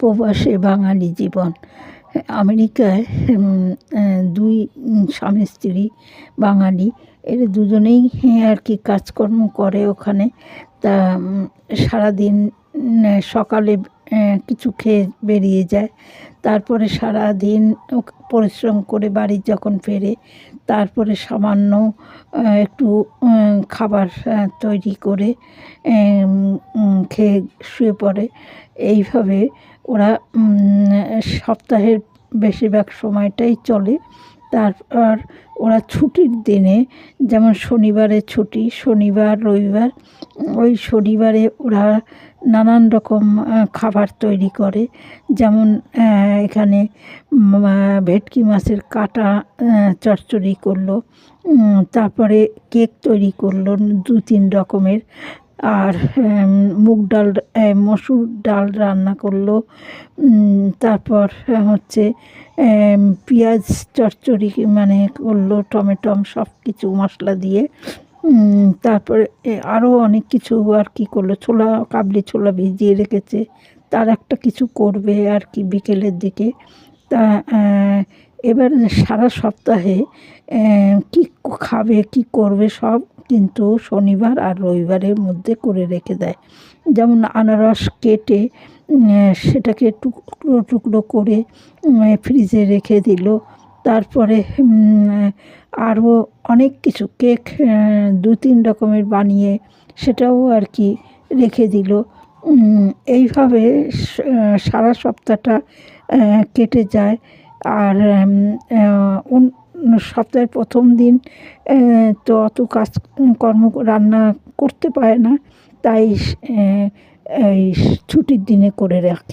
প্রবাসে বাঙালি জীবন। আমেরিকায় ২ স্বামী স্ত্রী বাঙালি। এরা দুজনেই আর কি কাজকর্ম করে ওখানে। তা সারাদিন সকালে কিছু খেয়ে বেরিয়ে যায়। তারপরে সারাদিন পরিশ্রম করে বাড়ি যখন ফেরে, তারপরে সামান্য একটু খাবার তৈরি করে খেয়ে শুয়ে পড়ে। এইভাবে ওরা সপ্তাহের বেশিরভাগ সময়টাই চলে। তারপর ওরা ছুটির দিনে, যেমন শনিবারে ছুটি, শনিবার রবিবার, ওই শনিবারে ওরা নানান রকম খাবার তৈরি করে। যেমন এখানে ভেটকি মাছের কাটা চচ্চড়ি করলো, তারপরে কেক তৈরি করলো ২-৩ রকমের, আর মসুর ডাল রান্না করলো। তারপর হচ্ছে পেঁয়াজ চচ্চড়ি মানে করলো, টমেটো সব কিছু মশলা দিয়ে। তারপরে আরও অনেক কিছু আর কি করলো, কাবলি ছোলা ভিজিয়ে রেখেছে, তার একটা কিছু করবে আর কি বিকেলের দিকে। তা এবার সারা সপ্তাহে কী খাবে কী করবে সব কিন্তু শনিবার আর রবিবারের মধ্যে করে রেখে দেয়। যেমন আনারস কেটে সেটাকে টুকরো টুকরো করে ফ্রিজে রেখে দিল। তারপরে আরও অনেক কিছু কেক ২-৩ রকমের বানিয়ে সেটাও আর কি রেখে দিল। এইভাবে সারা সপ্তাহটা কেটে যায়। আর সপ্তাহের ১ম দিন তো অত কাজকর্ম রান্না করতে পারে না, তাই এই ছুটির দিনে করে রাখে।